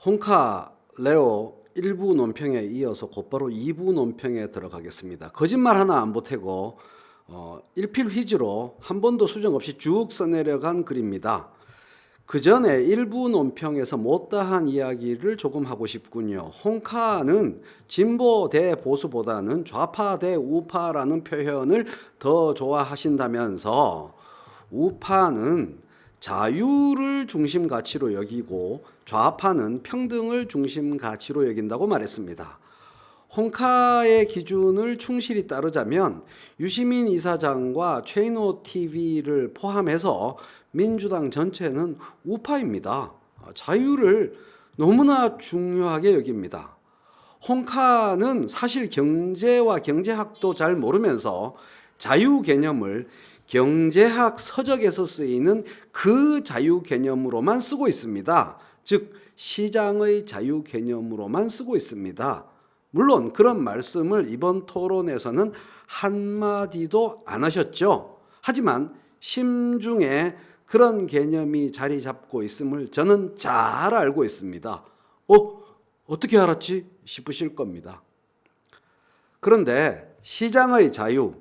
홍카 레오 1부 논평에 이어서 곧바로 2부 논평에 들어가겠습니다. 거짓말 하나 안 보태고 일필휘지로 한 번도 수정 없이 쭉 써내려간 글입니다. 그 전에 1부 논평에서 못다한 이야기를 조금 하고 싶군요. 홍카는 진보 대 보수보다는 좌파 대 우파라는 표현을 더 좋아하신다면서 우파는 자유를 중심 가치로 여기고 좌파는 평등을 중심 가치로 여긴다고 말했습니다. 홍카의 기준을 충실히 따르자면 유시민 이사장과 최인호 TV를 포함해서 민주당 전체는 우파입니다. 자유를 너무나 중요하게 여깁니다. 홍카는 사실 경제와 경제학도 잘 모르면서 자유 개념을 경제학 서적에서 쓰이는 그 자유 개념으로만 쓰고 있습니다. 즉 시장의 자유 개념으로만 쓰고 있습니다. 물론 그런 말씀을 이번 토론에서는 한마디도 안 하셨죠. 하지만 심중에 그런 개념이 자리 잡고 있음을 저는 잘 알고 있습니다. 어떻게 알았지? 싶으실 겁니다. 그런데 시장의 자유,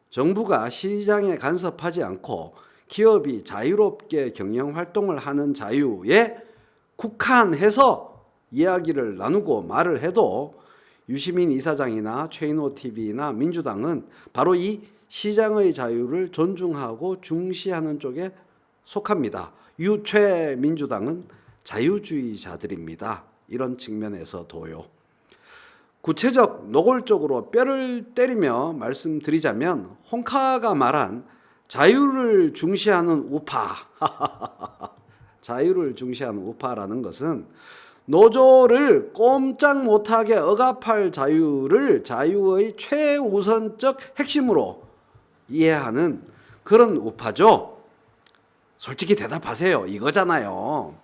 정부가 시장에 간섭하지 않고 기업이 자유롭게 경영 활동을 하는 자유에 국한해서 이야기를 나누고 말을 해도 유시민 이사장이나 최인호 TV나 민주당은 바로 이 시장의 자유를 존중하고 중시하는 쪽에 속합니다. 유최민주당은 자유주의자들입니다. 이런 측면에서도요. 구체적 노골적으로 뼈를 때리며 말씀드리자면 홍카가 말한 자유를 중시하는 우파 자유를 중시하는 우파라는 것은 노조를 꼼짝 못하게 억압할 자유를 자유의 최우선적 핵심으로 이해하는 그런 우파죠. 솔직히 대답하세요. 이거잖아요.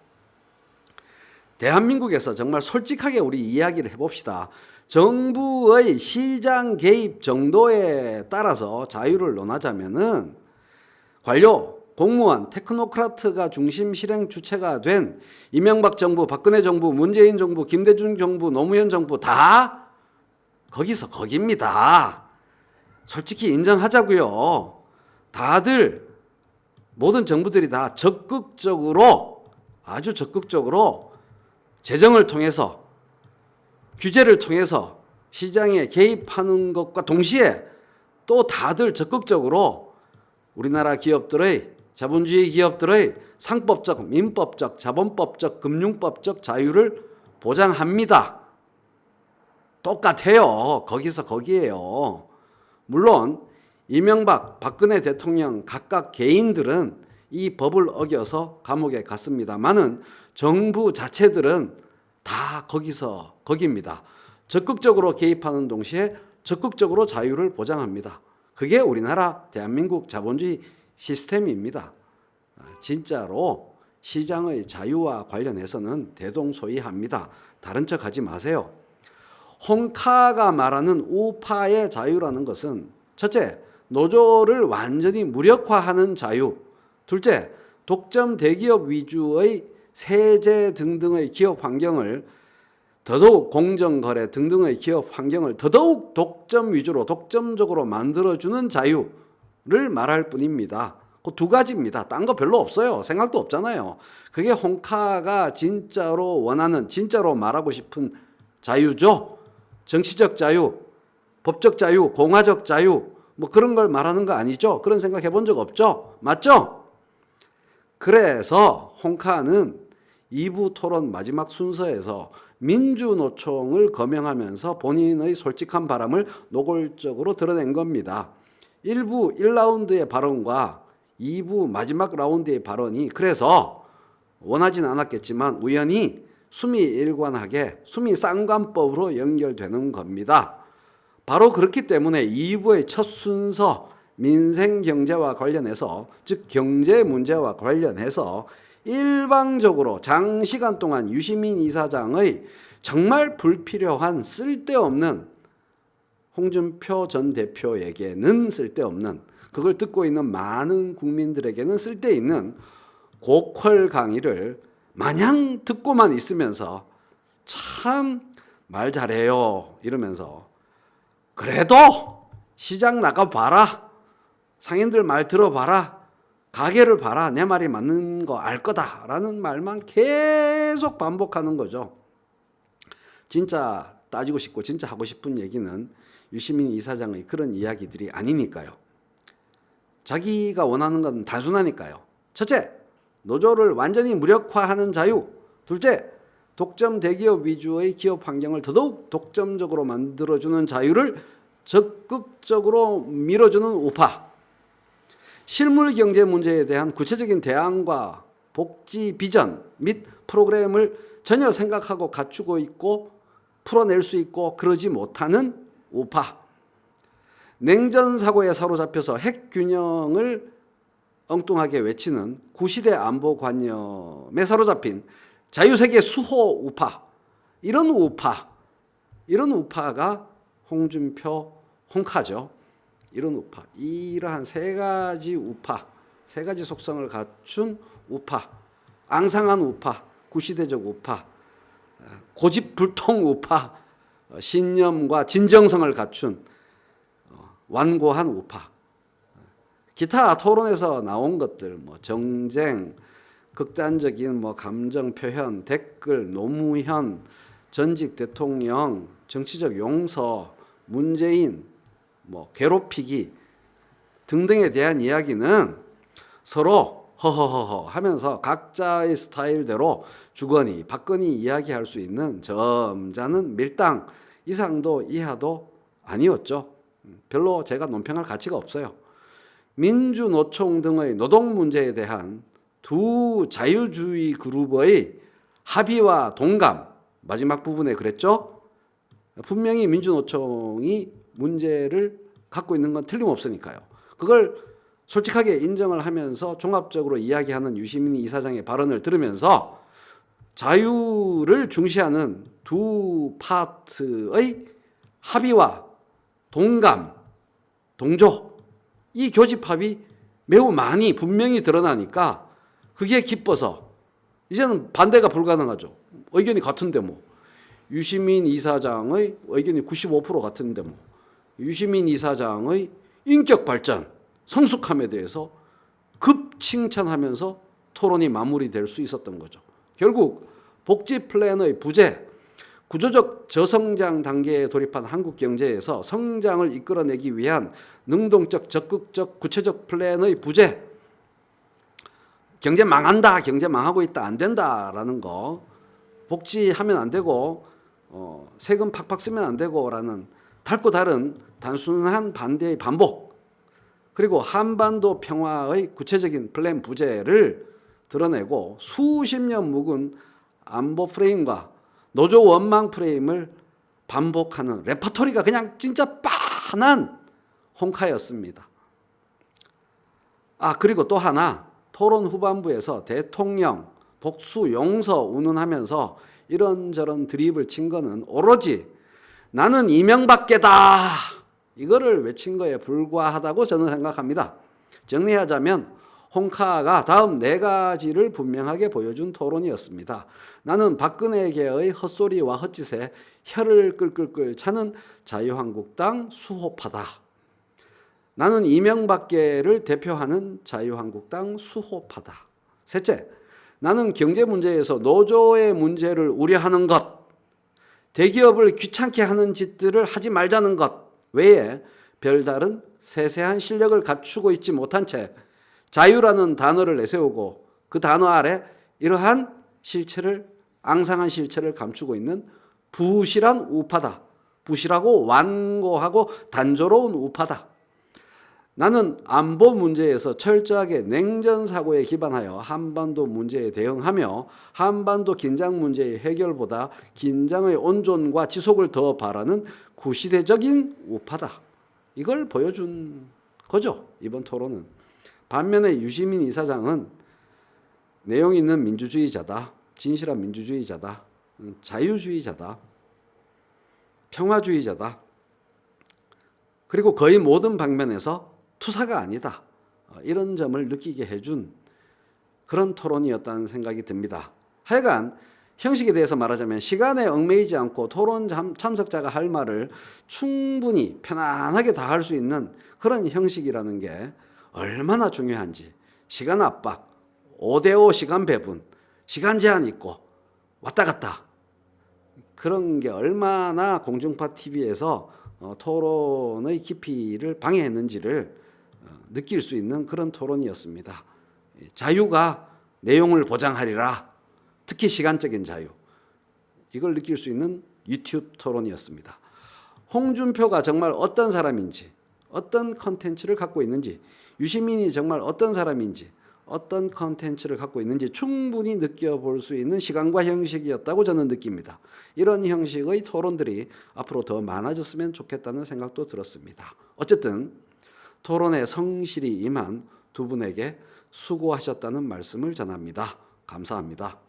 대한민국에서 정말 솔직하게 우리 이야기를 해봅시다. 정부의 시장 개입 정도에 따라서 자유를 논하자면은 관료, 공무원, 테크노크라트가 중심 실행 주체가 된 이명박 정부, 박근혜 정부, 문재인 정부, 김대중 정부, 노무현 정부 다 거기서 거깁니다. 솔직히 인정하자고요. 다들 모든 정부들이 다 적극적으로 아주 적극적으로 재정을 통해서 규제를 통해서 시장에 개입하는 것과 동시에 또 다들 적극적으로 우리나라 기업들의 자본주의 기업들의 상법적, 민법적, 자본법적, 금융법적 자유를 보장합니다. 똑같아요. 거기서 거기에요. 물론 이명박, 박근혜 대통령 각각 개인들은 이 법을 어겨서 감옥에 갔습니다만은 정부 자체들은 다 거기서 거기입니다. 적극적으로 개입하는 동시에 적극적으로 자유를 보장합니다. 그게 우리나라 대한민국 자본주의 시스템입니다. 진짜로 시장의 자유와 관련해서는 대동소이합니다. 다른 척 하지 마세요. 홍카가 말하는 우파의 자유라는 것은 첫째, 노조를 완전히 무력화하는 자유. 둘째, 독점 대기업 위주의 세제 등등의 기업 환경을 더더욱 공정거래 등등의 기업 환경을 더더욱 독점 위주로 독점적으로 만들어주는 자유를 말할 뿐입니다. 그 두 가지입니다. 딴 거 별로 없어요. 생각도 없잖아요. 그게 홍카가 진짜로 원하는, 진짜로 말하고 싶은 자유죠. 정치적 자유, 법적 자유, 공화적 자유 뭐 그런 걸 말하는 거 아니죠. 그런 생각 해본 적 없죠. 맞죠? 그래서 홍카는 2부 토론 마지막 순서에서 민주노총을 거명하면서 본인의 솔직한 바람을 노골적으로 드러낸 겁니다. 1부 1라운드의 발언과 2부 마지막 라운드의 발언이 그래서 원하진 않았겠지만 우연히 수미일관하게 수미쌍관법으로 연결되는 겁니다. 바로 그렇기 때문에 2부의 첫 순서 민생경제와 관련해서 즉 경제 문제와 관련해서 일방적으로 장시간 동안 유시민 이사장의 정말 불필요한 쓸데없는 홍준표 전 대표에게는 쓸데없는 그걸 듣고 있는 많은 국민들에게는 쓸데있는 고퀄 강의를 마냥 듣고만 있으면서 참 말 잘해요 이러면서 그래도 시장 나가봐라, 상인들 말 들어봐라, 가게를 봐라, 내 말이 맞는 거 알 거다라는 말만 계속 반복하는 거죠. 진짜 따지고 싶고 진짜 하고 싶은 얘기는 유시민 이사장의 그런 이야기들이 아니니까요. 자기가 원하는 건 단순하니까요. 첫째, 노조를 완전히 무력화하는 자유. 둘째, 독점 대기업 위주의 기업 환경을 더더욱 독점적으로 만들어주는 자유를 적극적으로 밀어주는 우파. 실물 경제 문제에 대한 구체적인 대안과 복지 비전 및 프로그램을 전혀 생각하고 갖추고 있고 풀어낼 수 있고 그러지 못하는 우파. 냉전 사고에 사로잡혀서 핵 균형을 엉뚱하게 외치는 구시대 안보 관념에 사로잡힌 자유세계 수호 우파. 이런 우파가 홍준표, 홍카죠. 이런 우파. 이러한 세 가지 우파, 세 가지 속성을 갖춘 우파, 앙상한 우파, 구시대적 우파, 고집불통 우파, 신념과 진정성을 갖춘 완고한 우파. 기타 토론에서 나온 것들, 뭐 정쟁, 극단적인 뭐 감정 표현, 댓글, 노무현, 전직 대통령, 정치적 용서, 문재인, 뭐 괴롭히기 등등에 대한 이야기는 서로 허허허허 하면서 각자의 스타일대로 주거니 받거니 이야기할 수 있는 점잖은 밀당 이상도 이하도 아니었죠. 별로 제가 논평할 가치가 없어요. 민주노총 등의 노동 문제에 대한 두 자유주의 그룹의 합의와 동감, 마지막 부분에 그랬죠. 분명히 민주노총이 문제를 갖고 있는 건 틀림없으니까요. 그걸 솔직하게 인정을 하면서 종합적으로 이야기하는 유시민 이사장의 발언을 들으면서 자유를 중시하는 두 파트의 합의와 동감, 동조, 이 교집합이 매우 많이 분명히 드러나니까 그게 기뻐서 이제는 반대가 불가능하죠. 의견이 같은데 뭐. 유시민 이사장의 의견이 95% 같은데 뭐. 유시민 이사장의 인격 발전, 성숙함에 대해서 급 칭찬하면서 토론이 마무리될 수 있었던 거죠. 결국 복지 플랜의 부재, 구조적 저성장 단계에 돌입한 한국 경제에서 성장을 이끌어내기 위한 능동적, 적극적, 구체적 플랜의 부재, 경제 망한다, 경제 망하고 있다, 안 된다라는 거, 복지하면 안 되고 세금 팍팍 쓰면 안 되고라는 달고 다른 단순한 반대의 반복, 그리고 한반도 평화의 구체적인 플랜 부재를 드러내고 수십 년 묵은 안보 프레임과 노조 원망 프레임을 반복하는 레퍼토리가 그냥 진짜 빤한 홍카였습니다. 그리고 또 하나, 토론 후반부에서 대통령 복수 용서 운운하면서 이런저런 드립을 친 거는 오로지 나는 이명박계다 이거를 외친 거에 불과하다고 저는 생각합니다. 정리하자면 홍카가 다음 네 가지를 분명하게 보여준 토론이었습니다. 나는 박근혜계의 헛소리와 헛짓에 혀를 끌끌끌 차는 자유한국당 수호파다. 나는 이명박계를 대표하는 자유한국당 수호파다. 셋째, 나는 경제 문제에서 노조의 문제를 우려하는 것, 대기업을 귀찮게 하는 짓들을 하지 말자는 것 외에 별다른 세세한 실력을 갖추고 있지 못한 채 자유라는 단어를 내세우고 그 단어 아래 이러한 실체를, 앙상한 실체를 감추고 있는 부실한 우파다. 부실하고 완고하고 단조로운 우파다. 나는 안보 문제에서 철저하게 냉전 사고에 기반하여 한반도 문제에 대응하며 한반도 긴장 문제의 해결보다 긴장의 온존과 지속을 더 바라는 구시대적인 우파다. 이걸 보여준 거죠, 이번 토론은. 반면에 유시민 이사장은 내용 있는 민주주의자다, 진실한 민주주의자다, 자유주의자다, 평화주의자다, 그리고 거의 모든 방면에서 투사가 아니다, 이런 점을 느끼게 해준 그런 토론이었다는 생각이 듭니다. 하여간 형식에 대해서 말하자면 시간에 얽매이지 않고 토론 참석자가 할 말을 충분히 편안하게 다 할 수 있는 그런 형식이라는 게 얼마나 중요한지. 시간 압박, 5대5 시간 배분, 시간 제한 있고 왔다 갔다. 그런 게 얼마나 공중파 TV에서 토론의 깊이를 방해했는지를 느낄 수 있는 그런 토론이었습니다. 자유가 내용을 보장하리라. 특히 시간적인 자유. 이걸 느낄 수 있는 유튜브 토론이었습니다. 홍준표가 정말 어떤 사람인지, 어떤 컨텐츠를 갖고 있는지, 유시민이 정말 어떤 사람인지, 어떤 컨텐츠를 갖고 있는지 충분히 느껴볼 수 있는 시간과 형식이었다고 저는 느낍니다. 이런 형식의 토론들이 앞으로 더 많아졌으면 좋겠다는 생각도 들었습니다. 어쨌든 토론에 성실히 임한 두 분에게 수고하셨다는 말씀을 전합니다. 감사합니다.